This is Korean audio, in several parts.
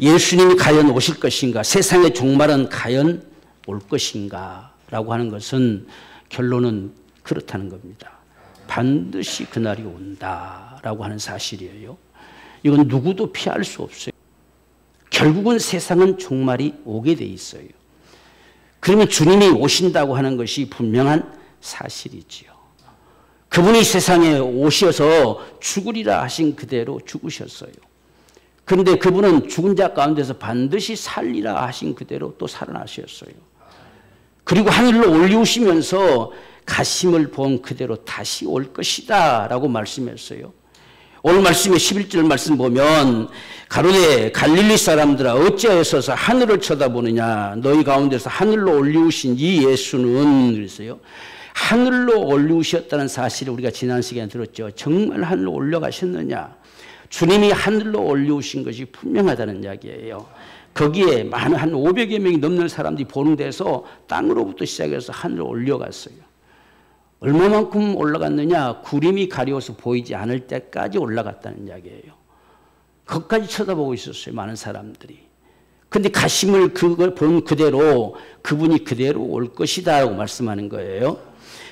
예수님이 과연 오실 것인가, 세상의 종말은 과연 올 것인가 라고 하는 것은 결론은 그렇다는 겁니다. 반드시 그날이 온다라고 하는 사실이에요. 이건 누구도 피할 수 없어요. 결국은 세상은 종말이 오게 돼 있어요. 그러면 주님이 오신다고 하는 것이 분명한 사실이지요. 그분이 세상에 오셔서 죽으리라 하신 그대로 죽으셨어요. 그런데 그분은 죽은 자 가운데서 반드시 살리라 하신 그대로 또 살아나셨어요. 그리고 하늘로 올리우시면서 가심을 본 그대로 다시 올 것이다 라고 말씀했어요. 오늘 말씀의 11절 말씀 보면 가로되 갈릴리 사람들아 어찌하여서 하늘을 쳐다보느냐, 너희 가운데서 하늘로 올리우신 이 예수는, 그랬어요. 하늘로 올리우셨다는 사실을 우리가 지난 시간에 들었죠. 정말 하늘로 올라가셨느냐, 주님이 하늘로 올리우신 것이 분명하다는 이야기예요. 거기에 많은 한 500여 명이 넘는 사람들이 보는 데서 땅으로부터 시작해서 하늘로 올려갔어요. 얼마만큼 올라갔느냐, 구름이 가려워서 보이지 않을 때까지 올라갔다는 이야기예요. 거기까지 쳐다보고 있었어요, 많은 사람들이. 근데 가심을 그걸 본 그대로 그분이 그대로 올 것이다 라고 말씀하는 거예요.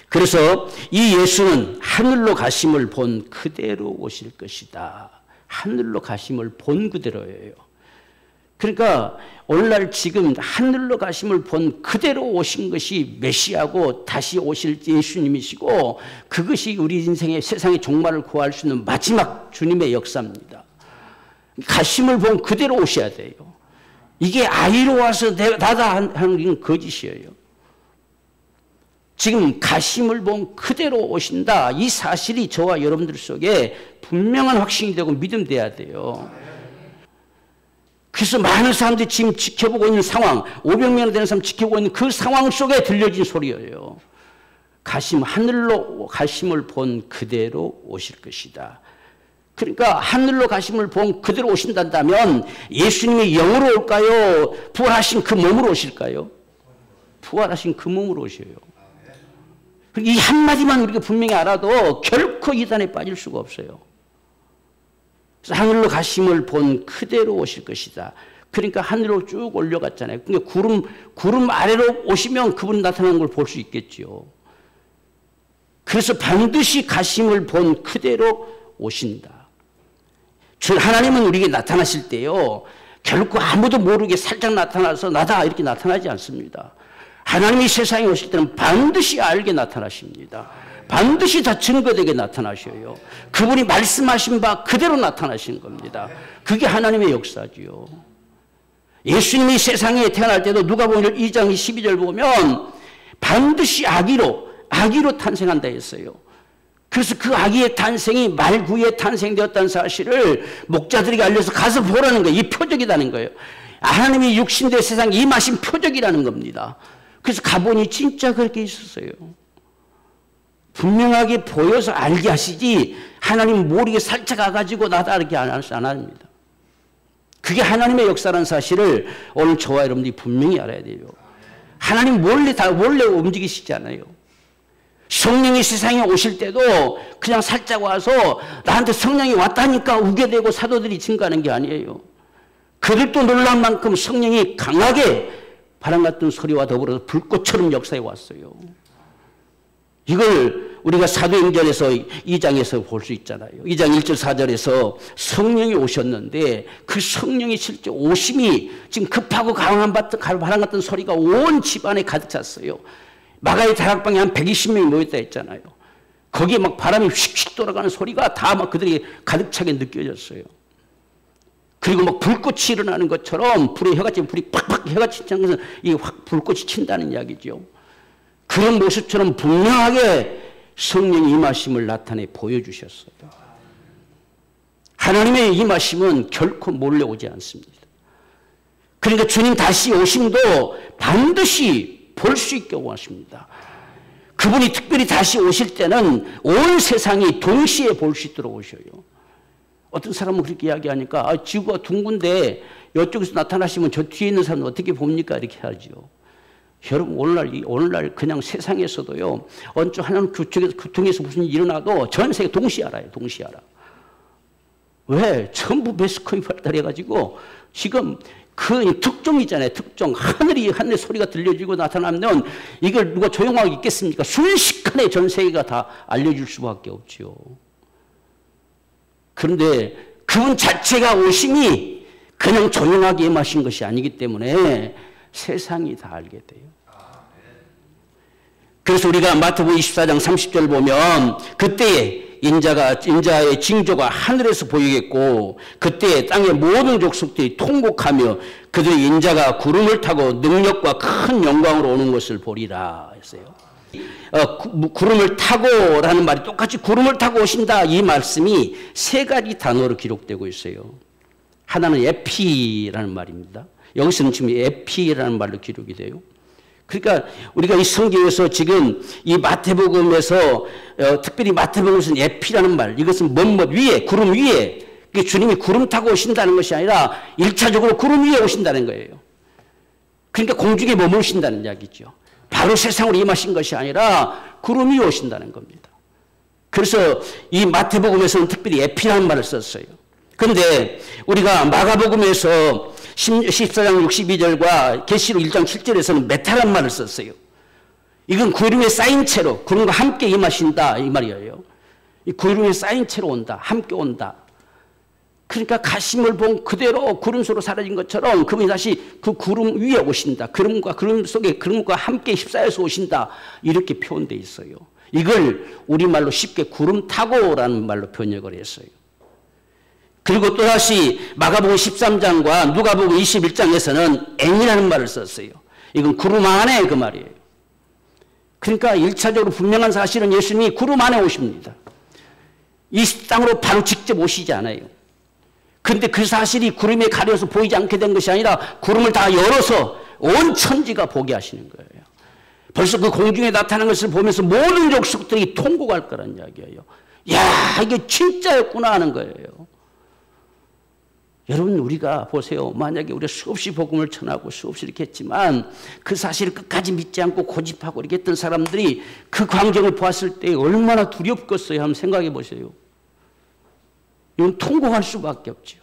그래서 이 예수는 하늘로 가심을 본 그대로 오실 것이다. 하늘로 가심을 본 그대로예요. 그러니까 오늘날 지금 하늘로 가심을 본 그대로 오신 것이 메시아고 다시 오실 예수님이시고, 그것이 우리 인생의 세상의 종말을 구할 수 있는 마지막 주님의 역사입니다. 가심을 본 그대로 오셔야 돼요. 이게 아이로 와서 나다 하는 건 거짓이에요. 지금 가심을 본 그대로 오신다, 이 사실이 저와 여러분들 속에 분명한 확신이 되고 믿음돼야 돼요. 그래서 많은 사람들이 지금 지켜보고 있는 상황, 500명 되는 사람 지켜보고 있는 그 상황 속에 들려진 소리예요. 하늘로 가심을 본 그대로 오실 것이다. 그러니까 하늘로 가심을 본 그대로 오신다면 예수님이 영으로 올까요? 부활하신 그 몸으로 오실까요? 부활하신 그 몸으로 오셔요. 이 한마디만 우리가 분명히 알아도 결코 이단에 빠질 수가 없어요. 그래서 하늘로 가심을 본 그대로 오실 것이다. 그러니까 하늘로 쭉 올려갔잖아요. 그러니까 구름 아래로 오시면 그분 나타나는 걸 볼 수 있겠죠. 그래서 반드시 가심을 본 그대로 오신다. 하나님은 우리에게 나타나실 때요, 결코 아무도 모르게 살짝 나타나서 나다 이렇게 나타나지 않습니다. 하나님이 세상에 오실 때는 반드시 알게 나타나십니다. 반드시 다 증거되게 나타나셔요. 그분이 말씀하신 바 그대로 나타나시는 겁니다. 그게 하나님의 역사지요. 예수님이 세상에 태어날 때도 누가복음 2장 12절 보면 반드시 아기로 탄생한다 했어요. 그래서 그 아기의 탄생이 말구에 탄생되었다는 사실을 목자들에게 알려서 가서 보라는 거예요. 이 표적이라는 거예요. 하나님이 육신대 세상에 임하신 표적이라는 겁니다. 그래서 가보니 진짜 그렇게 있었어요. 분명하게 보여서 알게 하시지 하나님 모르게 살짝 가가지고 나다 이렇게 안 합니다. 그게 하나님의 역사라는 사실을 오늘 저와 여러분들이 분명히 알아야 돼요. 하나님 몰래 움직이시지 않아요. 성령이 세상에 오실 때도 그냥 살짝 와서 나한테 성령이 왔다니까 우게 되고 사도들이 증거하는 게 아니에요. 그들도 놀란 만큼 성령이 강하게 바람 같은 소리와 더불어서 불꽃처럼 역사에 왔어요. 이걸 우리가 사도행전에서 2장에서 볼 수 있잖아요. 2장 1절 4절에서 성령이 오셨는데 그 성령이 실제 오심이 지금 급하고 강한 바람 같은 소리가 온 집안에 가득 찼어요. 마가의 다락방에 한 120명이 모였다 했잖아요. 거기에 막 바람이 휙휙 돌아가는 소리가 다 막 그들이 가득 차게 느껴졌어요. 그리고 막 불꽃이 일어나는 것처럼 불에 혀가 치면 불이 팍팍 혀가 치는 것은 이게 확 불꽃이 친다는 이야기죠. 그런 모습처럼 분명하게 성령의 임하심을 나타내 보여주셨어요. 하나님의 임하심은 결코 몰래 오지 않습니다. 그러니까 주님 다시 오심도 반드시 볼 수 있게 오십니다. 그분이 특별히 다시 오실 때는 온 세상이 동시에 볼 수 있도록 오셔요. 어떤 사람은 그렇게 이야기하니까 지구가 둥근데 이쪽에서 나타나시면 저 뒤에 있는 사람은 어떻게 봅니까? 이렇게 하죠. 여러분 오늘날 그냥 세상에서도요, 어느 쪽 하나는 그쪽에서 무슨 일이 일어나도 전 세계 동시에 알아요. 동시에 알아. 왜? 전부 매스컴이 발달해가지고 지금 그 특종이잖아요. 특종. 하늘에 소리가 들려지고 나타나면 이걸 누가 조용하게 있겠습니까? 순식간에 전 세계가 다 알려줄 수밖에 없지요. 그런데 그분 자체가 오심이 그냥 조용하게 임하신 것이 아니기 때문에 세상이 다 알게 돼요. 그래서 우리가 마태복음 24장 30절 보면 그때에 인자의 징조가 하늘에서 보이겠고 그때 땅의 모든 족속들이 통곡하며 그들의 인자가 구름을 타고 능력과 큰 영광으로 오는 것을 보리라 했어요. 구름을 타고라는 말이 똑같이 구름을 타고 오신다 이 말씀이 세 가지 단어로 기록되고 있어요. 하나는 에피라는 말입니다. 여기서는 지금 에피라는 말로 기록이 돼요. 그러니까 우리가 이 성경에서 지금 이 마태복음에서 특별히 마태복음에서는 에피라는 말, 이것은 뭐뭐 위에, 구름 위에, 주님이 구름 타고 오신다는 것이 아니라 1차적으로 구름 위에 오신다는 거예요. 그러니까 공중에 머무르신다는 이야기죠. 바로 세상으로 임하신 것이 아니라 구름 위에 오신다는 겁니다. 그래서 이 마태복음에서는 특별히 에피라는 말을 썼어요. 그런데 우리가 마가복음에서 14장 62절과 계시록 1장 7절에서는 메타란 말을 썼어요. 이건 구름에 쌓인 채로 구름과 함께 임하신다 이 말이에요. 이 구름에 쌓인 채로 온다. 함께 온다. 그러니까 가심을 본 그대로 구름 속으로 사라진 것처럼 그분이 다시 그 구름 위에 오신다. 구름 속에 구름과 함께 휩싸여서 오신다. 이렇게 표현되어 있어요. 이걸 우리말로 쉽게 구름 타고라는 말로 번역을 했어요. 그리고 또다시 마가복음 13장과 누가복음 21장에서는 앵이라는 말을 썼어요. 이건 구름 안에 그 말이에요. 그러니까 1차적으로 분명한 사실은 예수님이 구름 안에 오십니다. 이 땅으로 바로 직접 오시지 않아요. 그런데 그 사실이 구름에 가려서 보이지 않게 된 것이 아니라 구름을 다 열어서 온 천지가 보게 하시는 거예요. 벌써 그 공중에 나타난 것을 보면서 모든 족속들이 통곡할 거란 이야기예요. 야, 이게 진짜였구나 하는 거예요. 여러분 우리가 보세요. 만약에 우리가 수없이 복음을 전하고 수없이 이렇게 했지만 그 사실을 끝까지 믿지 않고 고집하고 이렇게 했던 사람들이 그 광경을 보았을 때 얼마나 두렵겠어요. 한번 생각해 보세요. 이건 통곡할 수밖에 없죠.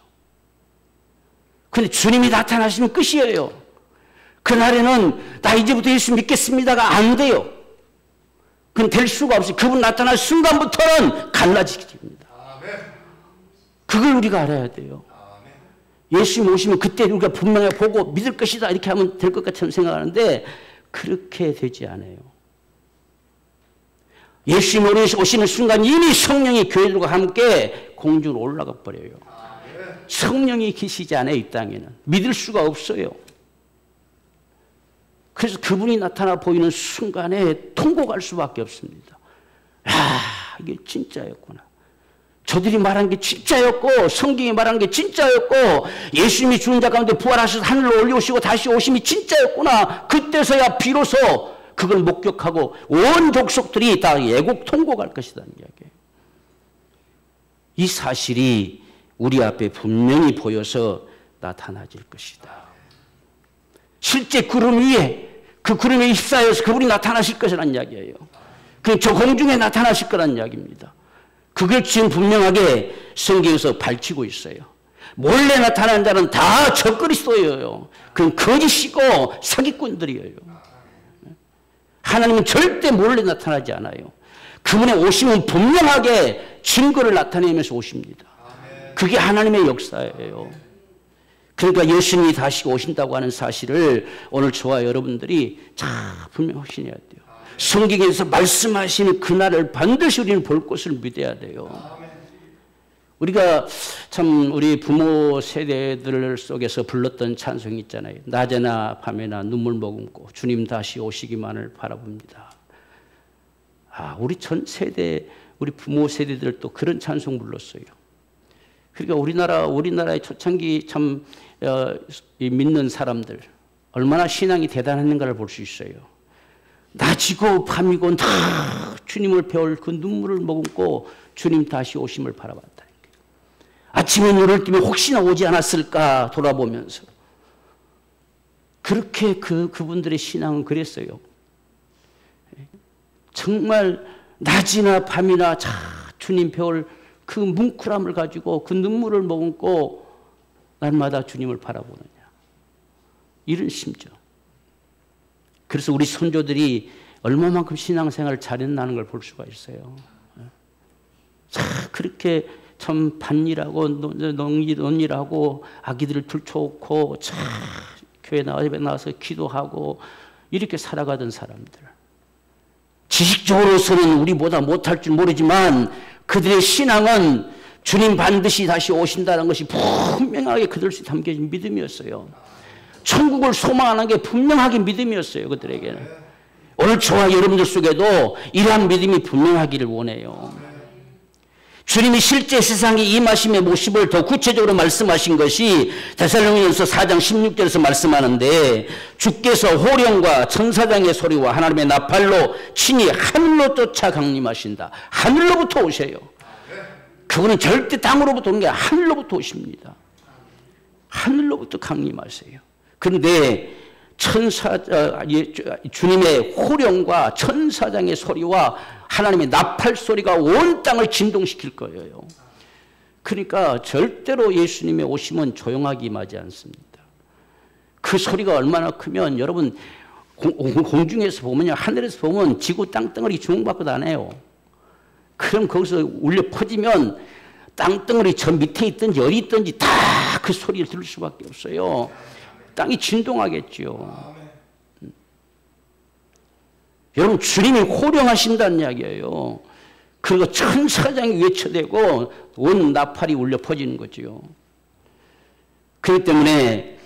그런데 주님이 나타나시면 끝이에요. 그날에는 나 이제부터 예수 믿겠습니다가 안 돼요. 그건 될 수가 없어요. 그분 나타날 순간부터는 갈라지게 됩니다. 그걸 우리가 알아야 돼요. 예수님 오시면 그때 우리가 분명히 보고 믿을 것이다 이렇게 하면 될 것 같이 생각하는데 그렇게 되지 않아요. 예수님 오시는 순간 이미 성령이 교회들과 함께 공중으로 올라가 버려요. 성령이 계시지 않아요. 이 땅에는. 믿을 수가 없어요. 그래서 그분이 나타나 보이는 순간에 통곡할 수밖에 없습니다. 아, 이게 진짜였구나. 저들이 말한 게 진짜였고 성경이 말한 게 진짜였고 예수님이 죽은 자 가운데 부활하셔서 하늘로 올려오시고 다시 오심이 진짜였구나. 그때서야 비로소 그걸 목격하고 온 족속들이 다 애곡 통곡할 것이라는 이야기예요. 이 사실이 우리 앞에 분명히 보여서 나타나질 것이다. 실제 구름 위에 그 구름에 휩싸여서 그분이 나타나실 것이라는 이야기예요. 저 공중에 나타나실 거라는 이야기입니다. 그걸 지금 분명하게 성경에서 밝히고 있어요. 몰래 나타나는 자는 다 적그리스도예요. 그건 거짓이고 사기꾼들이에요. 하나님은 절대 몰래 나타나지 않아요. 그분의 오심은 분명하게 증거를 나타내면서 오십니다. 그게 하나님의 역사예요. 그러니까 예수님이 다시 오신다고 하는 사실을 오늘 저와 여러분들이 잘 분명히 확신해야 돼요. 성경에서 말씀하시는 그날을 반드시 우리는 볼 것을 믿어야 돼요. 우리가 참 우리 부모 세대들 속에서 불렀던 찬송이 있잖아요. 낮에나 밤에나 눈물 머금고 주님 다시 오시기만을 바라봅니다. 아, 우리 전 세대, 우리 부모 세대들도 그런 찬송 불렀어요. 그러니까 우리나라의 초창기 참 믿는 사람들 얼마나 신앙이 대단했는가를 볼 수 있어요. 낮이고 밤이고 다 주님을 배울 그 눈물을 머금고 주님 다시 오심을 바라봤다는 거예요. 아침에 눈을 뜨면 혹시나 오지 않았을까 돌아보면서 그렇게 그분들의 신앙은 그랬어요. 정말 낮이나 밤이나 주님 배울 그 뭉클함을 가지고 그 눈물을 머금고 날마다 주님을 바라보느냐. 이런 심정. 그래서 우리 선조들이 얼마만큼 신앙생활을 잘했나는 걸 볼 수가 있어요. 자, 그렇게 참 밭일하고 논일하고 아기들을 들쳐오고 참 교회 나와서 기도하고 이렇게 살아가던 사람들. 지식적으로서는 우리보다 못할 줄 모르지만 그들의 신앙은 주님 반드시 다시 오신다는 것이 분명하게 그들이 담겨진 믿음이었어요. 천국을 소망하는 게 분명하게 믿음이었어요. 그들에게는. 오늘 저와 여러분들 속에도 이러한 믿음이 분명하기를 원해요. 주님이 실제 세상에 임하심의 모습을 더 구체적으로 말씀하신 것이 데살로니가서 4장 16절에서 말씀하는데 주께서 호령과 천사장의 소리와 하나님의 나팔로 친히 하늘로 쫓아 강림하신다. 하늘로부터 오셔요. 그분은 절대 땅으로부터 오는 게 아니라 하늘로부터 오십니다. 하늘로부터 강림하세요. 그런데 주님의 호령과 천사장의 소리와 하나님의 나팔 소리가 온 땅을 진동시킬 거예요. 그러니까 절대로 예수님의 오심은 조용하게 임하지 않습니다. 그 소리가 얼마나 크면 여러분 공중에서 보면요, 하늘에서 보면 지구 땅덩어리 주목받고 다녀요. 그럼 거기서 울려 퍼지면 땅덩어리 저 밑에 있든지 어디 있든지 다 그 소리를 들을 수밖에 없어요. 땅이 진동하겠죠. 여러분 주님이 호령하신다는 이야기예요. 그리고 천사장이 외쳐대고 온 나팔이 울려 퍼지는 거죠. 그렇기 때문에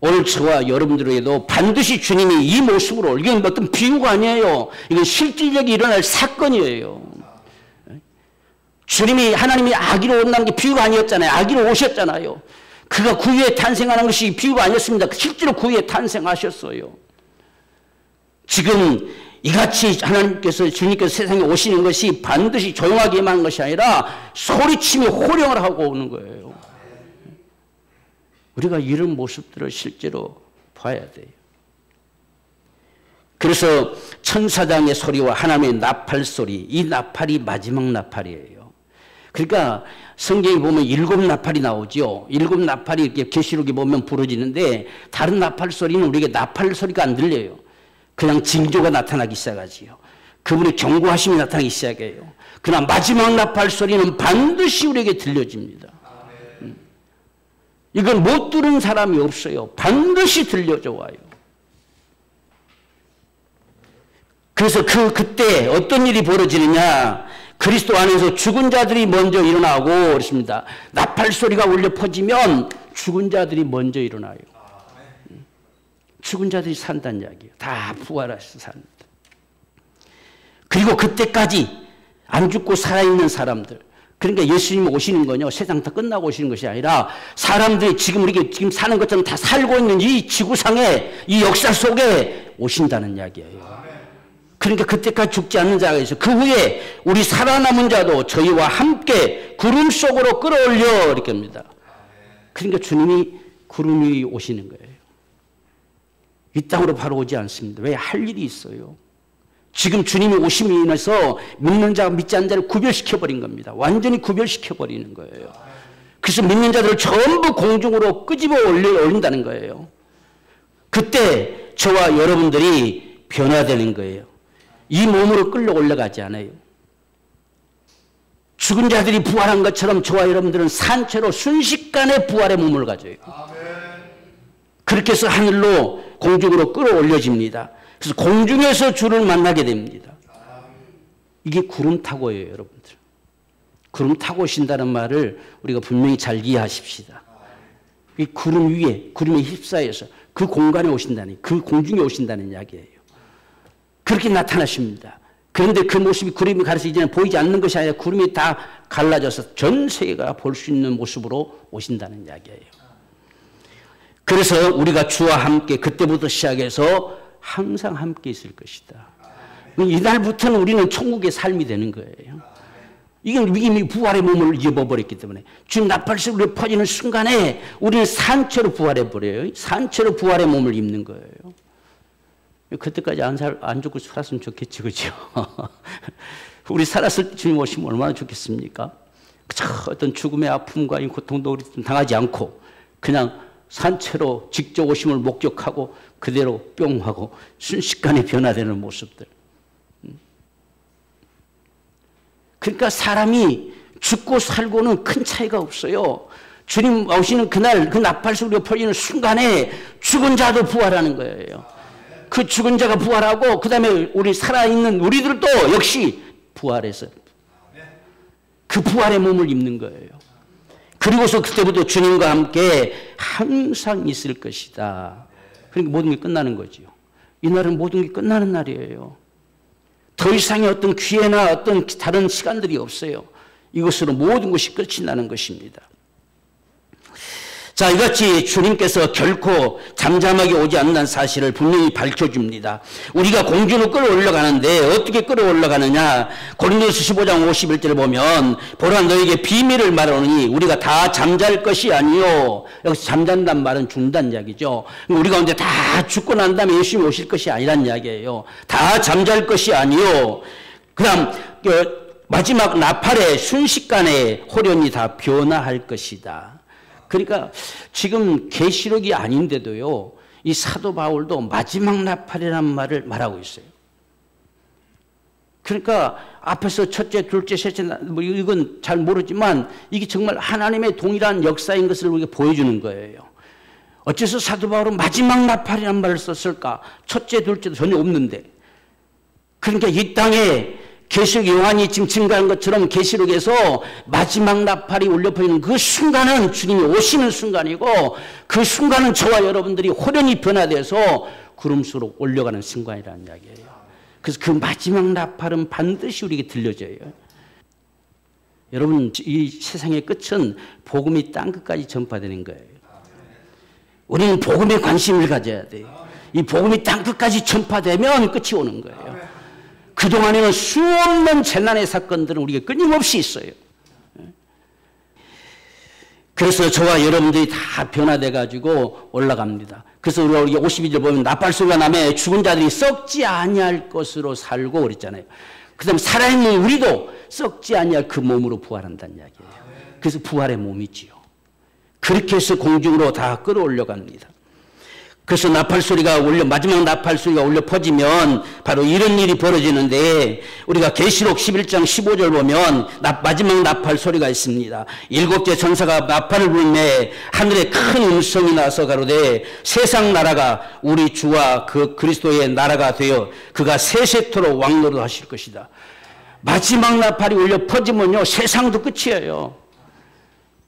오늘 저와 여러분들에게도 반드시 주님이 이 모습으로, 이건 어떤 비유가 아니에요. 이건 실질적이 일어날 사건이에요. 주님이 하나님이 아기로 온다는 게 비유가 아니었잖아요. 아기로 오셨잖아요. 그가 구유에 탄생하는 것이 비유가 아니었습니다. 실제로 구유에 탄생하셨어요. 지금 이같이 하나님께서 주님께서 세상에 오시는 것이 반드시 조용하게 임하는 것이 아니라 소리치며 호령을 하고 오는 거예요. 우리가 이런 모습들을 실제로 봐야 돼요. 그래서 천사장의 소리와 하나님의 나팔 소리, 이 나팔이 마지막 나팔이에요. 그러니까 성경에 보면 7 나팔이 나오죠. 7 나팔이 이렇게 계시록에 보면 부러지는데 다른 나팔 소리는 우리에게 나팔 소리가 안 들려요. 그냥 징조가 나타나기 시작하지요. 그분의 경고하심이 나타나기 시작해요. 그러나 마지막 나팔 소리는 반드시 우리에게 들려집니다. 이건 못 들은 사람이 없어요. 반드시 들려져 와요. 그래서 그때 어떤 일이 벌어지느냐, 그리스도 안에서 죽은 자들이 먼저 일어나고 그렇습니다. 나팔 소리가 울려 퍼지면 죽은 자들이 먼저 일어나요. 죽은 자들이 산다는 이야기예요. 다 부활해서 삽니다. 그리고 그때까지 안 죽고 살아있는 사람들, 그러니까 예수님이 오시는 건요, 세상 다 끝나고 오시는 것이 아니라 사람들이 지금 우리가 지금 사는 것처럼 다 살고 있는 이 지구상에, 이 역사 속에 오신다는 이야기예요. 그러니까 그때까지 죽지 않는 자가 있어요. 그 후에 우리 살아남은 자도 저희와 함께 구름 속으로 끌어올려 이렇게 합니다. 그러니까 주님이 구름 위에 오시는 거예요. 이 땅으로 바로 오지 않습니다. 왜? 할 일이 있어요. 지금 주님이 오심에 인해서 믿는 자와 믿지 않는 자를 구별시켜버린 겁니다. 완전히 구별시켜버리는 거예요. 그래서 믿는 자들을 전부 공중으로 끄집어 올린다는 거예요. 그때 저와 여러분들이 변화되는 거예요. 이 몸으로 끌려 올라가지 않아요. 죽은 자들이 부활한 것처럼 저와 여러분들은 산채로 순식간에 부활의 몸을 가져요. 그렇게 해서 하늘로 공중으로 끌어올려집니다. 그래서 공중에서 주를 만나게 됩니다. 이게 구름 타고예요, 여러분들. 구름 타고 오신다는 말을 우리가 분명히 잘 이해하십시다. 이 구름 위에, 구름에 휩싸여서 그 공간에 오신다는, 그 공중에 오신다는 이야기예요. 그렇게 나타나십니다. 그런데 그 모습이 구름이 가려서 이제는 보이지 않는 것이 아니라 구름이 다 갈라져서 전 세계가 볼 수 있는 모습으로 오신다는 이야기예요. 그래서 우리가 주와 함께 그때부터 시작해서 항상 함께 있을 것이다. 이날부터는 우리는 천국의 삶이 되는 거예요. 이건 이미 부활의 몸을 입어버렸기 때문에 주님 나팔소리가 퍼지는 순간에 우리는 산채로 부활해버려요. 산채로 부활의 몸을 입는 거예요. 그때까지 안 죽고 살았으면 좋겠지, 그죠? 우리 살았을 때 주님 오시면 얼마나 좋겠습니까? 어떤 죽음의 아픔과 이 고통도 우리 당하지 않고 그냥 산채로 직접 오심을 목격하고 그대로 뿅 하고 순식간에 변화되는 모습들. 그러니까 사람이 죽고 살고는 큰 차이가 없어요. 주님 오시는 그날 그 나팔 소리가 퍼지는 순간에 죽은 자도 부활하는 거예요. 그 죽은 자가 부활하고 그 다음에 우리 살아있는 우리들도 역시 부활해서 그 부활의 몸을 입는 거예요. 그리고서 그때부터 주님과 함께 항상 있을 것이다. 그러니까 모든 게 끝나는 거죠. 이날은 모든 게 끝나는 날이에요. 더 이상의 어떤 기회나 어떤 다른 시간들이 없어요. 이것으로 모든 것이 끝이 나는 것입니다. 자, 이같이 주님께서 결코 잠잠하게 오지 않는 사실을 분명히 밝혀줍니다. 우리가 공주로 끌어올라가는데 어떻게 끌어올라가느냐. 고린도서 15장 51절을 보면 보라 너에게 비밀을 말하노니 우리가 다 잠잘 것이 아니요. 여기서 잠잔다는 말은 죽는다는 이야기죠. 우리 가운데 다 죽고 난 다음에 예수님이 오실 것이 아니란 이야기예요. 다 잠잘 것이 아니요. 그 다음 마지막 나팔의 순식간에 호련히 다 변화할 것이다. 그러니까 지금 계시록이 아닌데도요, 이 사도 바울도 마지막 나팔이라는 말을 말하고 있어요. 그러니까 앞에서 첫째, 둘째, 셋째, 뭐 이건 잘 모르지만 이게 정말 하나님의 동일한 역사인 것을 우리에게 보여주는 거예요. 어째서 사도 바울은 마지막 나팔이라는 말을 썼을까? 첫째, 둘째도 전혀 없는데. 그러니까 이 땅에 계시록 요한이 지금 증가한 것처럼 계시록에서 마지막 나팔이 울려 퍼지는 그 순간은 주님이 오시는 순간이고 그 순간은 저와 여러분들이 호련히 변화돼서 구름 속으로 올려가는 순간이라는 이야기예요. 그래서 그 마지막 나팔은 반드시 우리에게 들려져요. 여러분, 이 세상의 끝은 복음이 땅끝까지 전파되는 거예요. 우리는 복음에 관심을 가져야 돼요. 이 복음이 땅끝까지 전파되면 끝이 오는 거예요. 그동안에는 수없는 재난의 사건들은 우리가 끊임없이 있어요. 그래서 저와 여러분들이 다 변화돼 가지고 올라갑니다. 그래서 우리가 52절 보면 나팔 소리가 나매 죽은 자들이 썩지 아니할 것으로 살고 그랬잖아요. 그 다음에 살아있는 우리도 썩지 아니할 그 몸으로 부활한다는 이야기예요. 그래서 부활의 몸이지요. 그렇게 해서 공중으로 다 끌어올려갑니다. 그래서 나팔 소리가 마지막 나팔 소리가 울려 퍼지면 바로 이런 일이 벌어지는데 우리가 계시록 11장 15절 보면 마지막 나팔 소리가 있습니다. 일곱째 천사가 나팔을 불매 하늘에 큰 음성이 나서 가로되 세상 나라가 우리 주와 그 그리스도의 나라가 되어 그가 세세토록 왕노릇 하실 것이다. 마지막 나팔이 울려 퍼지면요 세상도 끝이에요.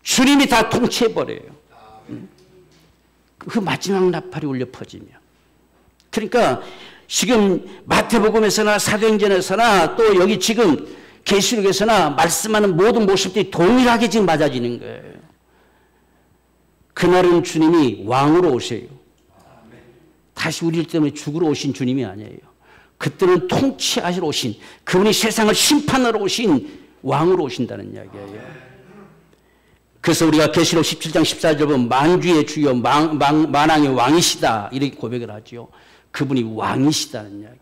주님이 다 통치해버려요. 그 마지막 나팔이 울려 퍼지면. 그러니까 지금 마태복음에서나 사도행전에서나 또 여기 지금 계시록에서나 말씀하는 모든 모습들이 동일하게 지금 맞아지는 거예요. 그날은 주님이 왕으로 오세요. 다시 우리를 때문에 죽으러 오신 주님이 아니에요. 그때는 통치하시러 오신 그분이 세상을 심판하러 오신 왕으로 오신다는 이야기예요. 그래서 우리가 계시록 17장 14절 보면 만주의 주여 만왕의 왕이시다 이렇게 고백을 하죠. 그분이 왕이시다는 이야기예요.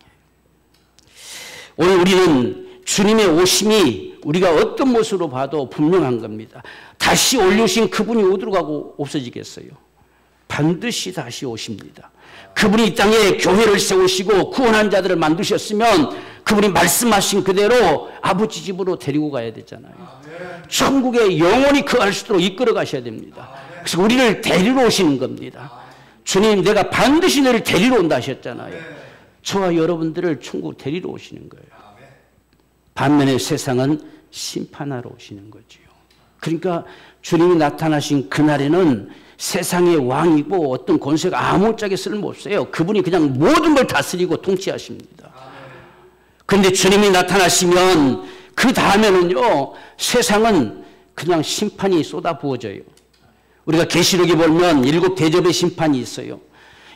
오늘 우리는 주님의 오심이 우리가 어떤 모습으로 봐도 분명한 겁니다. 다시 올려오신 그분이 어디로 가고 없어지겠어요? 반드시 다시 오십니다. 그분이 이 땅에 교회를 세우시고 구원한 자들을 만드셨으면 그분이 말씀하신 그대로 아버지 집으로 데리고 가야 되잖아요. 천국에 영원히 거할 수 있도록 이끌어 가셔야 됩니다. 그래서 우리를 데리러 오시는 겁니다. 주님 내가 반드시 너를 데리러 온다 하셨잖아요. 저와 여러분들을 천국으로 데리러 오시는 거예요. 반면에 세상은 심판하러 오시는 거지요. 그러니까 주님이 나타나신 그날에는 세상의 왕이고 어떤 권세가 아무짝에 쓸모없어요. 그분이 그냥 모든 걸 다스리고 통치하십니다. 그런데 주님이 나타나시면 그 다음에는요 세상은 그냥 심판이 쏟아부어져요. 우리가 계시록에 보면 7 대접의 심판이 있어요.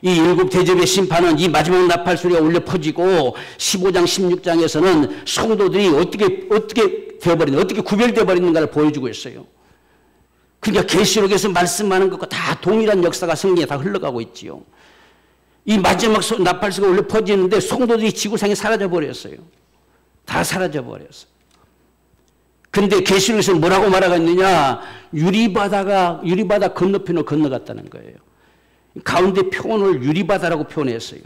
이 7 대접의 심판은 이 마지막 나팔 소리가 울려 퍼지고 15장 16장에서는 성도들이 어떻게 되어버리는 어떻게 구별되어 버리는가를 보여주고 있어요. 그러니까 계시록에서 말씀하는 것과 다 동일한 역사가 성경에 다 흘러가고 있지요. 이 마지막 나팔 소리가 울려 퍼지는데 성도들이 지구상에 사라져 버렸어요. 다 사라져 버렸어요. 근데 계시록에서 뭐라고 말하고 있느냐? 유리바다 건너편으로 건너갔다는 거예요. 가운데 표현을 유리바다라고 표현했어요.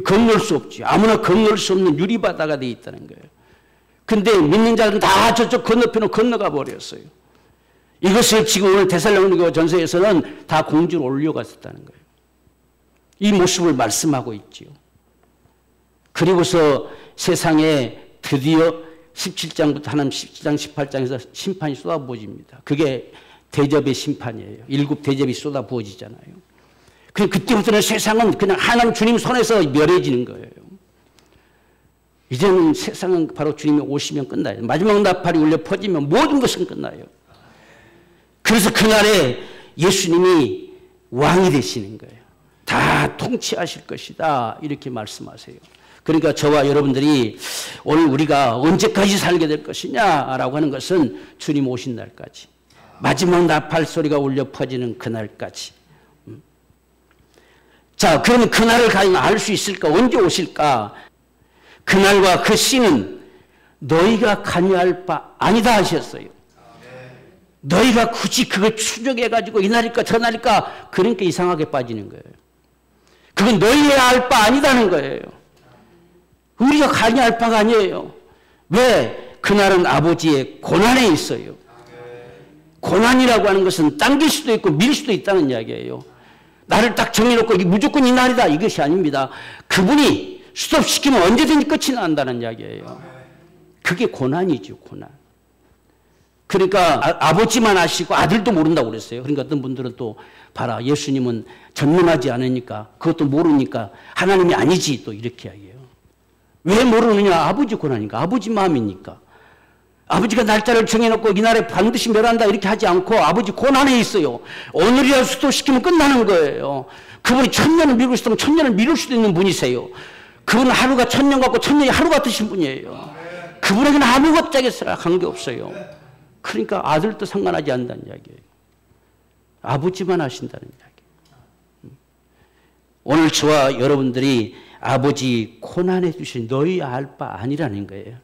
건널 수 없지. 아무나 건널 수 없는 유리바다가 되어 있다는 거예요. 근데 믿는 자들은 다 저쪽 건너편으로 건너가 버렸어요. 이것을 지금 오늘 데살로니가 전서에서는 다 공주로 올려갔었다는 거예요. 이 모습을 말씀하고 있지요. 그리고서 세상에 드디어 17장부터 하나님 17장 18장에서 심판이 쏟아부어집니다. 그게 대접의 심판이에요. 일곱 대접이 쏟아부어지잖아요. 그때부터는 세상은 그냥 하나님 주님 손에서 멸해지는 거예요. 이제는 세상은 바로 주님이 오시면 끝나요. 마지막 나팔이 울려 퍼지면 모든 것은 끝나요. 그래서 그날에 예수님이 왕이 되시는 거예요. 다 통치하실 것이다 이렇게 말씀하세요. 그러니까 저와 여러분들이 오늘 우리가 언제까지 살게 될 것이냐라고 하는 것은 주님 오신 날까지, 마지막 나팔 소리가 울려 퍼지는 그날까지. 자, 그러면 그날을 과연 알 수 있을까? 언제 오실까? 그날과 그 씨는 너희가 관여할 바 아니다 하셨어요. 너희가 굳이 그걸 추적해가지고 이날일까 저날일까 그러니까 이상하게 빠지는 거예요. 그건 너희가 알 바 아니다는 거예요. 우리가 관여할 바가 아니에요. 왜? 그날은 아버지의 고난에 있어요. 고난이라고 하는 것은 당길 수도 있고 밀 수도 있다는 이야기예요. 나를 딱 정해놓고 이게 무조건 이 날이다 이것이 아닙니다. 그분이 스톱시키면 언제든지 끝이 난다는 이야기예요. 그게 고난이죠, 고난. 그러니까 아버지만 아시고 아들도 모른다고 그랬어요. 그러니까 어떤 분들은 또 봐라, 예수님은 전능하지 않으니까 그것도 모르니까 하나님이 아니지 또 이렇게 이야기해요. 왜 모르느냐? 아버지 고난이니까, 아버지 마음이니까. 아버지가 날짜를 정해놓고 이날에 반드시 멸한다 이렇게 하지 않고 아버지 고난에 있어요. 오늘이라도 수도시키면 끝나는 거예요. 그분이 1000년을 미루고 있으면 1000년을 미룰 수도 있는 분이세요. 그분은 하루가 1000년 같고 1000년이 하루 같으신 분이에요. 그분에게는 아무것도 관계없어요. 그러니까 아들도 상관하지 않는다는 이야기예요. 아버지만 하신다는 이야기예요. 오늘 저와 여러분들이 아버지 고난해 주신 너희 알 바 아니라는 거예요.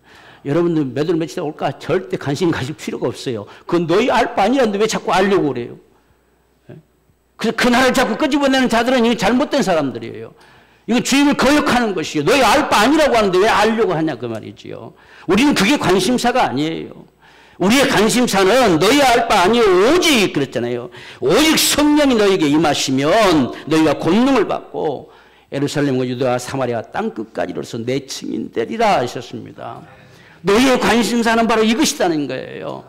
여러분들 몇 월 며칠 올까 절대 관심 가질 필요가 없어요. 그건 너희 알 바 아니라는데 왜 자꾸 알려고 그래요? 그래서 그날을 자꾸 끄집어내는 자들은 이게 잘못된 사람들이에요. 이건 주님을 거역하는 것이에요. 너희 알 바 아니라고 하는데 왜 알려고 하냐 그 말이지요. 우리는 그게 관심사가 아니에요. 우리의 관심사는 너희 알 바 아니요 오직 그랬잖아요. 오직 성령이 너희에게 임하시면 너희가 권능을 받고 예루살렘과 유대와 사마리아 땅끝까지로서 내 증인 되리라 하셨습니다. 너희의 관심사는 바로 이것이라는 거예요.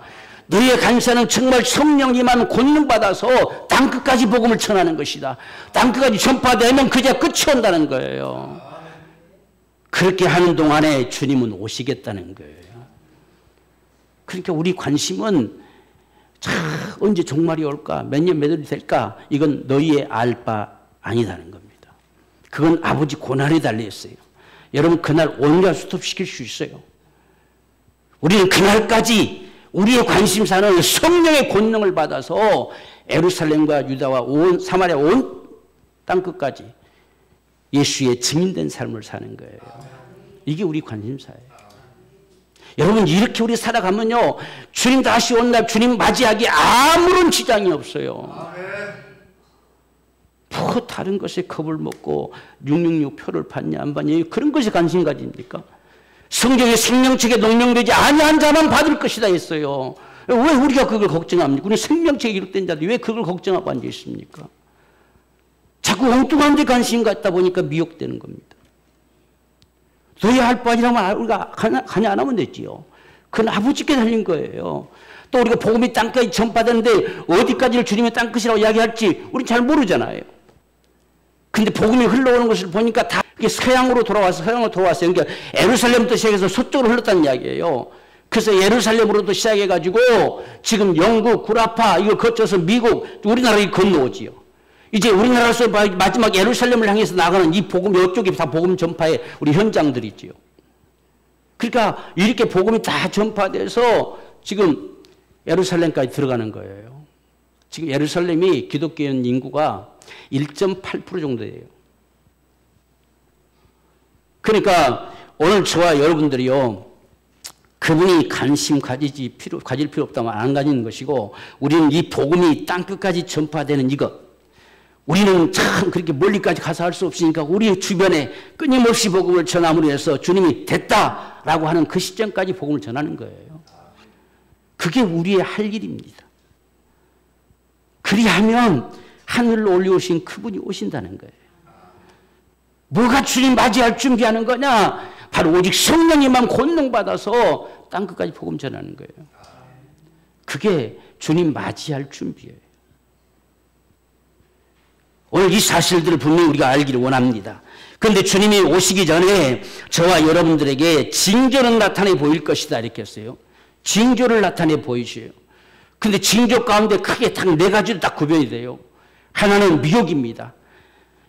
너희의 관심사는 정말 성령님만 권능받아서 땅끝까지 복음을 전하는 것이다. 땅끝까지 전파되면 그제 끝이 온다는 거예요. 그렇게 하는 동안에 주님은 오시겠다는 거예요. 그러니까 우리 관심은 언제 종말이 올까? 몇 년 몇 월이 될까? 이건 너희의 알 바 아니다는 겁니다. 그건 아버지 고난에 달려있어요. 여러분 그날 온갖 스톱시킬 수 있어요. 우리는 그날까지 우리의 관심사는 성령의 권능을 받아서 예루살렘과 유다와 온 사마리아 온 땅끝까지 예수의 증인된 삶을 사는 거예요. 이게 우리 관심사예요. 여러분 이렇게 우리 살아가면요 주님 다시 온 날 주님 맞이하기에 아무런 지장이 없어요. 뭐 다른 것에 겁을 먹고 666 표를 받냐 안 받냐 그런 것에 관심 가집니까? 성경에 생명책에 농명되지 아니한 자만 받을 것이다 했어요. 왜 우리가 그걸 걱정합니까? 우리 생명책에 기록된 자들이 왜 그걸 걱정하고 앉아 있습니까? 자꾸 엉뚱한 데 관심 갖다 보니까 미혹되는 겁니다. 너희 할 바 아니라면 우리가 가냐 안 하면 됐지요. 그건 아버지께 달린 거예요. 또 우리가 복음이 땅까지 전파되는데 어디까지를 주님의 땅끝이라고 이야기할지 우리는 잘 모르잖아요. 근데 복음이 흘러오는 것을 보니까 다 서양으로 돌아왔어요. 그러니까 예루살렘부터 시작해서 서쪽으로 흘렀다는 이야기예요. 그래서 예루살렘으로부터 시작해가지고 지금 영국, 구라파 이걸 거쳐서 미국, 우리나라에 건너오지요. 이제 우리나라에서 마지막 예루살렘을 향해서 나가는 이 복음, 이쪽이 다 복음 전파의 우리 현장들이지요. 그러니까 이렇게 복음이 다 전파돼서 지금 예루살렘까지 들어가는 거예요. 지금 예루살렘이 기독교인 인구가 1.8% 정도 돼요. 그러니까 오늘 저와 여러분들이요, 그분이 관심 가질 필요 없다면 안 가지는 것이고, 우리는 이 복음이 땅끝까지 전파되는 이것, 우리는 참 그렇게 멀리까지 가서 할 수 없으니까 우리 주변에 끊임없이 복음을 전함으로 해서 주님이 됐다라고 하는 그 시점까지 복음을 전하는 거예요. 그게 우리의 할 일입니다. 그리하면 하늘로 올려오신 그분이 오신다는 거예요. 뭐가 주님 맞이할 준비하는 거냐? 바로 오직 성령님만 권능받아서 땅끝까지 복음 전하는 거예요. 그게 주님 맞이할 준비예요. 오늘 이 사실들을 분명히 우리가 알기를 원합니다. 그런데 주님이 오시기 전에 저와 여러분들에게 징조는 나타내 보일 것이다 이렇게 했어요. 징조를 나타내 보이셔요. 그런데 징조 가운데 크게 딱 네 가지로 딱 구별이 돼요. 하나는 미혹입니다.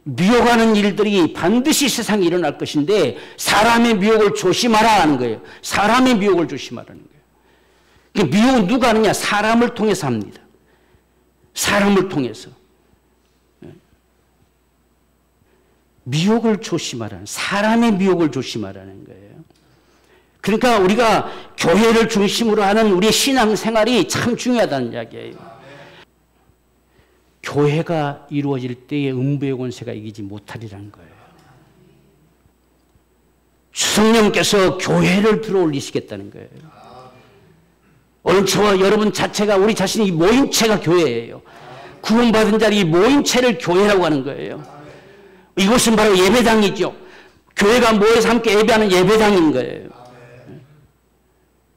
미혹하는 일들이 반드시 세상에 일어날 것인데 사람의 미혹을 조심하라 하는 거예요. 사람의 미혹을 조심하라는 거예요. 미혹은 누가 하느냐? 사람을 통해서 합니다. 사람을 통해서. 미혹을 조심하라는, 사람의 미혹을 조심하라는 거예요. 그러니까 우리가 교회를 중심으로 하는 우리의 신앙생활이 참 중요하다는 이야기예요. 교회가 이루어질 때의 음부의 권세가 이기지 못하리라는 거예요. 성령께서 교회를 들어올리시겠다는 거예요. 오늘 저와 여러분 자체가, 우리 자신이 모임체가 교회예요. 구원받은 자리 이 모임체를 교회라고 하는 거예요. 이곳은 바로 예배당이죠. 교회가 모여서 함께 예배하는 예배당인 거예요.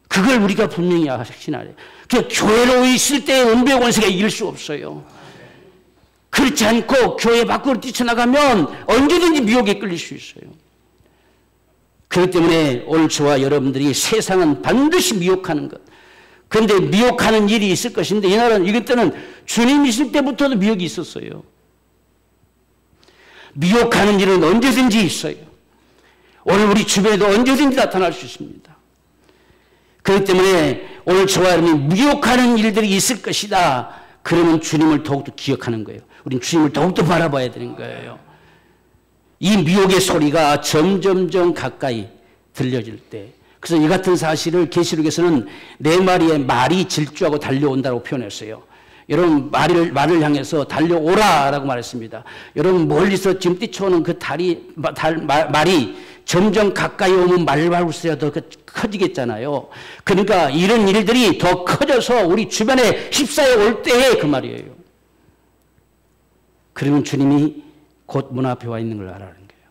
그걸 우리가 분명히 확신해야 돼요. 교회로 있을 때의 음부의 권세가 이길 수 없어요. 그렇지 않고 교회 밖으로 뛰쳐나가면 언제든지 미혹에 끌릴 수 있어요. 그렇기 때문에 오늘 저와 여러분들이 세상은 반드시 미혹하는 것. 그런데 미혹하는 일이 있을 것인데 이것들은 주님 있을 때부터도 미혹이 있었어요. 미혹하는 일은 언제든지 있어요. 오늘 우리 주변에도 언제든지 나타날 수 있습니다. 그렇기 때문에 오늘 저와 여러분이 미혹하는 일들이 있을 것이다. 그러면 주님을 더욱더 기억하는 거예요. 우리는 주님을 더욱더 바라봐야 되는 거예요. 이 미혹의 소리가 점점점 가까이 들려질 때, 그래서 이 같은 사실을 계시록에서는 네 마리의 말이 질주하고 달려온다고 표현했어요. 여러분 말을 향해서 달려오라라고 말했습니다. 여러분 멀리서 지금 뛰쳐오는 그 말이 점점 가까이 오면 말발구스가 더 커지겠잖아요. 그러니까 이런 일들이 더 커져서 우리 주변에 휩싸여 올 때에 그 말이에요. 그러면 주님이 곧 문 앞에 와 있는 걸 알아라는 거예요.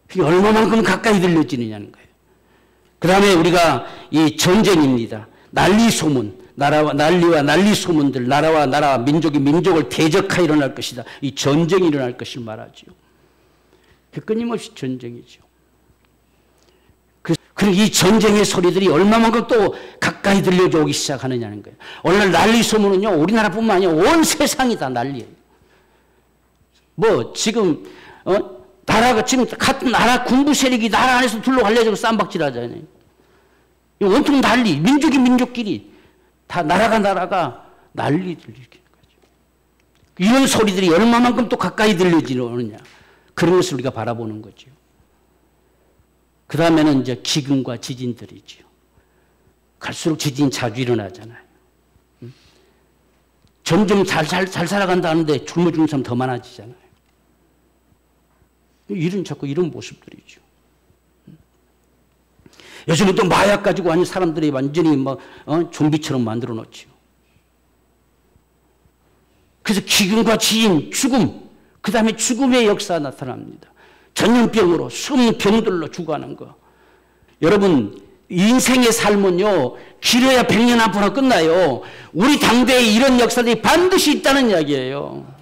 그게 얼마만큼 가까이 들려지느냐는 거예요. 그 다음에 우리가 이 전쟁입니다. 난리 소문. 난리와 난리 소문들, 나라와 나라와 민족이 민족을 대적하여 일어날 것이다. 이 전쟁이 일어날 것을 말하죠. 끊임없이 전쟁이죠. 그리고 이 전쟁의 소리들이 얼마만큼 또 가까이 들려져 오기 시작하느냐는 거예요. 오늘날 난리 소문은요, 우리나라뿐만 아니라 온 세상이 다 난리예요. 지금 나라가 지금 같은 나라 군부 세력이 나라 안에서 둘러갈려지고 쌈박질하잖아요. 온통 난리, 민족이 민족끼리 다 나라가 난리 들리는 거죠. 이런 소리들이 얼마만큼 또 가까이 들려지느냐, 그런 것을 우리가 바라보는 거죠. 그 다음에는 이제 기근과 지진들이죠. 갈수록 지진이 자주 일어나잖아요. 점점 잘 살아간다 하는데 굶어 죽는 사람 더 많아지잖아요. 자꾸 이런 모습들이죠. 요즘은 또 마약 가지고 완전 사람들이 완전히 좀비처럼 만들어 놓죠. 그래서 기근과 지진, 죽음, 그 다음에 죽음의 역사가 나타납니다. 전염병으로, 수없는 병들로 죽어가는 거. 여러분, 인생의 삶은요, 길어야 100년 앞으로 끝나요. 우리 당대에 이런 역사들이 반드시 있다는 이야기예요.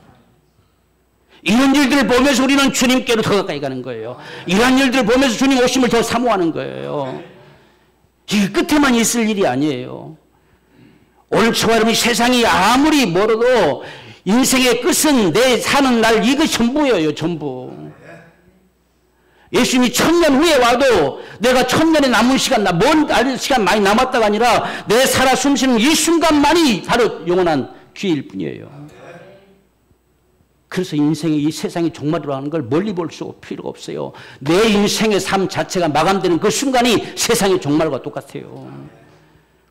이런 일들을 보면서 우리는 주님께로 더 가까이 가는 거예요. 이런 일들을 보면서 주님 오심을 더 사모하는 거예요. 이게 끝에만 있을 일이 아니에요. 오늘 저와 여러분이 세상이 아무리 멀어도 인생의 끝은 내 사는 날, 이거 전부예요, 전부. 예수님이 1000년 후에 와도 내가 1000년의 남은 시간, 먼 시간 많이 남았다가 아니라 내 살아 숨쉬는 이 순간만이 바로 영원한 기회일 뿐이에요. 그래서 인생이 이 세상이 종말이라는 걸 멀리 볼 필요가 없어요. 내 인생의 삶 자체가 마감되는 그 순간이 세상의 종말과 똑같아요.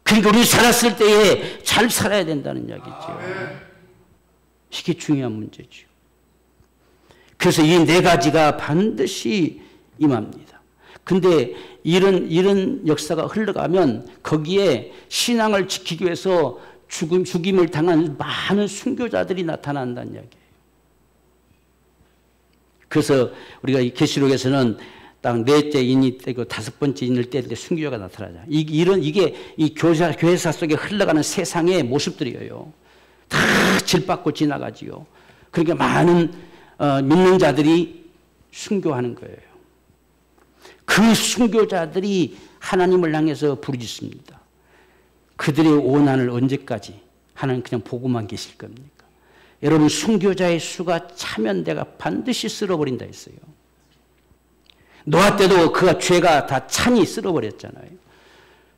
그러니까 우리 살았을 때에 잘 살아야 된다는 이야기죠. 이게 중요한 문제죠. 그래서 이 네 가지가 반드시 임합니다. 근데 이런 역사가 흘러가면 거기에 신앙을 지키기 위해서 죽임을 당한 많은 순교자들이 나타난다는 이야기예요. 그래서 우리가 이 계시록에서는 딱 넷째 인이 떼고 다섯 번째 인을 뗄 때 순교자가 나타나죠. 이게 이 교회사 속에 흘러가는 세상의 모습들이에요. 다 질받고 지나가지요. 그러니까 많은 믿는 자들이 순교하는 거예요. 그 순교자들이 하나님을 향해서 부르짖습니다. 그들의 오난을 언제까지 하나님 그냥 보고만 계실 겁니까? 여러분, 순교자의 수가 차면 내가 반드시 쓸어버린다 했어요. 노아 때도 그가 죄가 다 찬이 쓸어버렸잖아요.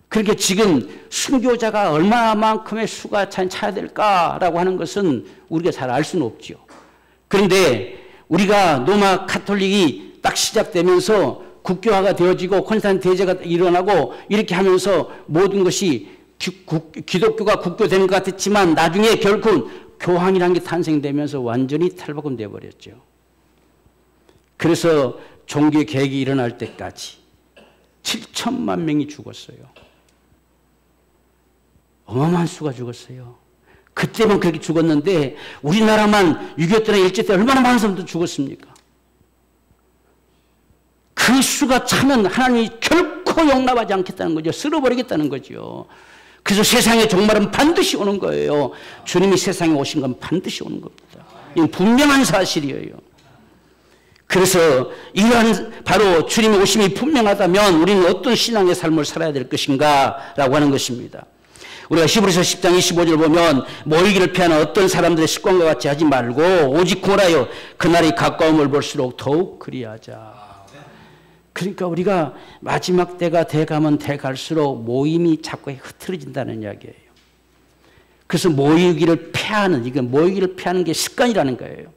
그렇게 지금 순교자가 얼마만큼의 수가 차야 될까라고 하는 것은 우리가 잘 알 수는 없죠. 그런데 우리가 로마 카톨릭이 딱 시작되면서 국교화가 되어지고 콘스탄틴 대제가 일어나고 이렇게 하면서 모든 것이 기독교가 국교되는 것 같았지만 나중에 결국 교황이라는 게 탄생되면서 완전히 탈바꿈되어 버렸죠. 그래서 종교 개혁이 일어날 때까지 7천만 명이 죽었어요. 어마어마한 수가 죽었어요. 그때만 그렇게 죽었는데 우리나라만 6.25 때나 일제 때 얼마나 많은 사람들 죽었습니까? 그 수가 차면 하나님이 결코 용납하지 않겠다는 거죠. 쓸어버리겠다는 거죠. 그래서 세상의 종말은 반드시 오는 거예요. 주님이 세상에 오신 건 반드시 오는 겁니다. 이건 분명한 사실이에요. 그래서 이러한 바로 주님의 오심이 분명하다면 우리는 어떤 신앙의 삶을 살아야 될 것인가 라고 하는 것입니다. 우리가 히브리서 10장 25절 보면 모이기를 피하는 어떤 사람들의 습관과 같이 하지 말고 오직 구하여 그날이 가까움을 볼수록 더욱 그리하자. 그러니까 우리가 마지막 때가 돼가면 돼갈수록 모임이 자꾸 흐트러진다는 이야기예요. 그래서 모이기를 피하는 게 습관이라는 거예요.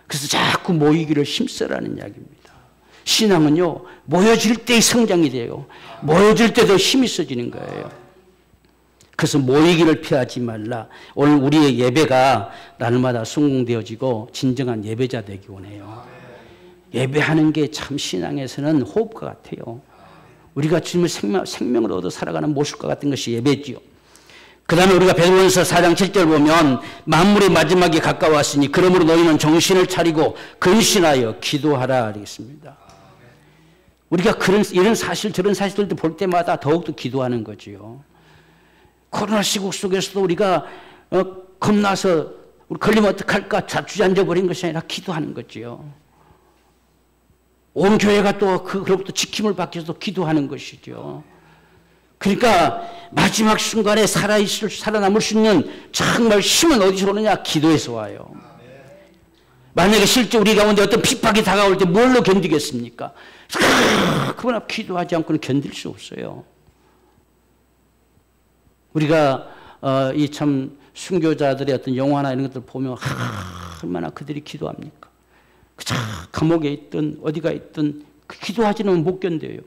그래서 자꾸 모이기를 힘쓰라는 이야기입니다. 신앙은요, 모여질 때 성장이 돼요. 모여질 때도 힘이 있어지는 거예요. 그래서 모이기를 피하지 말라. 오늘 우리의 예배가 날마다 성공되어지고 진정한 예배자 되기 원해요. 예배하는 게 참 신앙에서는 호흡과 같아요. 우리가 주님의 생명을 얻어 살아가는 모습과 같은 것이 예배지요. 그 다음에 우리가 베드로전서 4장 7절 보면 만물의 마지막이 가까웠으니 그러므로 너희는 정신을 차리고 근신하여 기도하라 하겠습니다. 우리가 이런 사실 저런 사실들도 볼 때마다 더욱더 기도하는 거지요. 코로나 시국 속에서도 우리가 겁나서 우리 걸리면 어떡할까 주저앉아 버린 것이 아니라 기도하는 거지요. 온 교회가 또 그로부터 지킴을 받기 위해서 기도하는 것이죠. 그러니까 마지막 순간에 살아남을 수 있는 정말 힘은 어디서 오느냐? 기도에서 와요. 만약에 실제 우리 가운데 어떤 핍박이 다가올 때 뭘로 견디겠습니까? 그건 앞 기도하지 않고는 견딜 수 없어요. 우리가 이 참 순교자들의 어떤 영화나 이런 것들 보면 얼마나 그들이 기도합니까? 감옥에 있든 어디가 있든 기도하지는 못 견뎌요.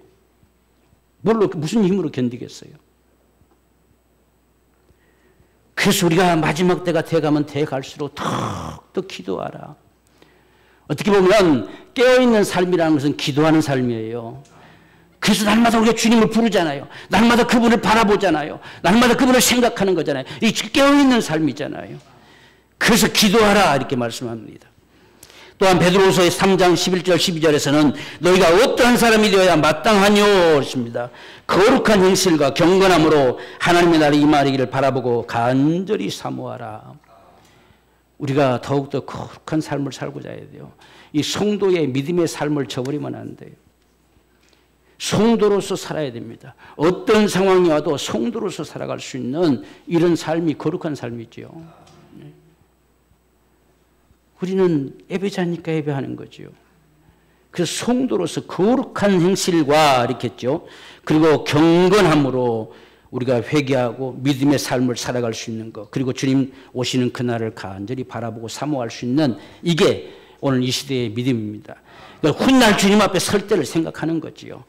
무슨 힘으로 견디겠어요? 그래서 우리가 마지막 때가 돼가면 돼갈수록 더 기도하라. 어떻게 보면 깨어있는 삶이라는 것은 기도하는 삶이에요. 그래서 날마다 우리가 주님을 부르잖아요. 날마다 그분을 바라보잖아요. 날마다 그분을 생각하는 거잖아요. 이 깨어있는 삶이잖아요. 그래서 기도하라 이렇게 말씀합니다. 또한 베드로후서의 3장 11절 12절에서는 너희가 어떠한 사람이 되어야 마땅하뇨 그렇습니다. 거룩한 행실과 경건함으로 하나님의 나라에 임하기를 바라보고 간절히 사모하라. 우리가 더욱더 거룩한 삶을 살고자 해야 돼요. 이 성도의 믿음의 삶을 저버리면 안 돼요. 성도로서 살아야 됩니다. 어떤 상황이 와도 성도로서 살아갈 수 있는 이런 삶이 거룩한 삶이죠. 우리는 예배자니까 예배하는 거죠. 그래서 성도로서 거룩한 행실과 이렇게 했죠. 그리고 경건함으로 우리가 회개하고 믿음의 삶을 살아갈 수 있는 것, 그리고 주님 오시는 그날을 간절히 바라보고 사모할 수 있는, 이게 오늘 이 시대의 믿음입니다. 그러니까 훗날 주님 앞에 설 때를 생각하는 거지요.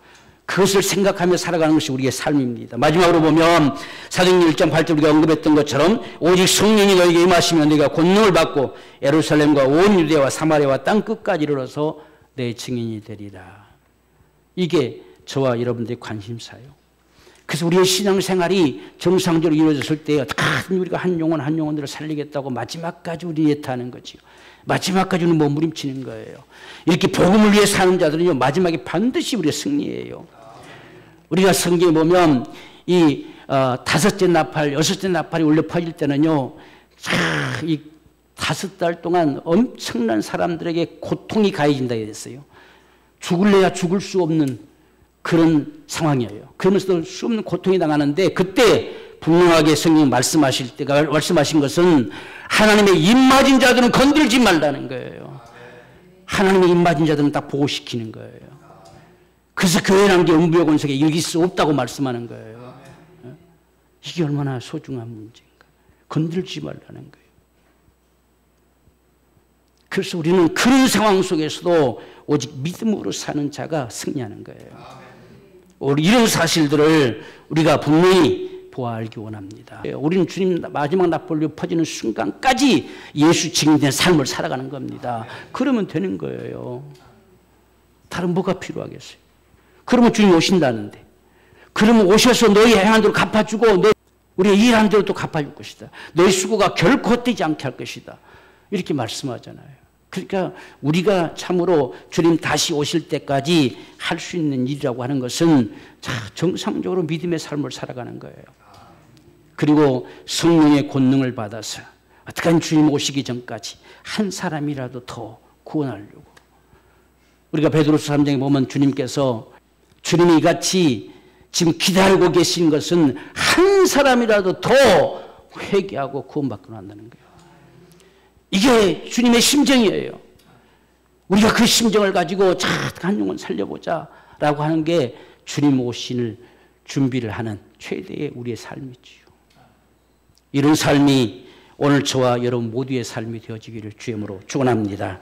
그것을 생각하며 살아가는 것이 우리의 삶입니다. 마지막으로 보면 사도행전 1장 8절 우리가 언급했던 것처럼 오직 성령이 너에게 임하시면 너희가 권능을 받고 예루살렘과 온 유대와 사마리아와 땅 끝까지 이르러서 내 증인이 되리라. 이게 저와 여러분들의 관심사예요. 그래서 우리의 신앙생활이 정상적으로 이루어졌을 때 어떻게든 우리가 한 영혼들을 살리겠다고 마지막까지 우리 예타하는 거지요. 마지막까지 우리 몸부림치는 거예요. 이렇게 복음을 위해 사는 자들은요, 마지막에 반드시 우리가 승리해요. 우리가 성경에 보면 이 다섯째 나팔, 여섯째 나팔이 울려 퍼질 때는요, 이 5달 동안 엄청난 사람들에게 고통이 가해진다 했어요. 죽을래야 죽을 수 없는 그런 상황이에요. 그러면서도 수 없는 고통이 당하는데, 그때 분명하게 성령이 말씀하신 것은 하나님의 입맞은 자들은 건들지 말라는 거예요. 하나님의 입맞은 자들은 딱 보호시키는 거예요. 그래서 교회라는 게 음부의 권세에 이길 수 없다고 말씀하는 거예요. 이게 얼마나 소중한 문제인가. 건들지 말라는 거예요. 그래서 우리는 그런 상황 속에서도 오직 믿음으로 사는 자가 승리하는 거예요. 이런 사실들을 우리가 분명히 보아 알기 원합니다. 우리는 주님 마지막 나팔로 퍼지는 순간까지 예수 증인된 삶을 살아가는 겁니다. 그러면 되는 거예요. 다른 뭐가 필요하겠어요? 그러면 주님 오신다는데, 그러면 오셔서 너희 행한 대로 갚아주고 우리가 일한 대로 또 갚아줄 것이다. 너희 수고가 결코 헛되지 않게 할 것이다. 이렇게 말씀하잖아요. 그러니까 우리가 참으로 주님 다시 오실 때까지 할 수 있는 일이라고 하는 것은 정상적으로 믿음의 삶을 살아가는 거예요. 그리고 성령의 권능을 받아서 어떻게든 주님 오시기 전까지 한 사람이라도 더 구원하려고. 우리가 베드로서 3장에 보면 주님께서 주님이 이같이 지금 기다리고 계신 것은 한 사람이라도 더 회개하고 구원받고 난다는 거예요. 이게 주님의 심정이에요. 우리가 그 심정을 가지고 한 영혼 살려보자 라고 하는 게 주님 오신을 준비를 하는 최대의 우리의 삶이지요. 이런 삶이 오늘 저와 여러분 모두의 삶이 되어지기를 주님으로 축원합니다.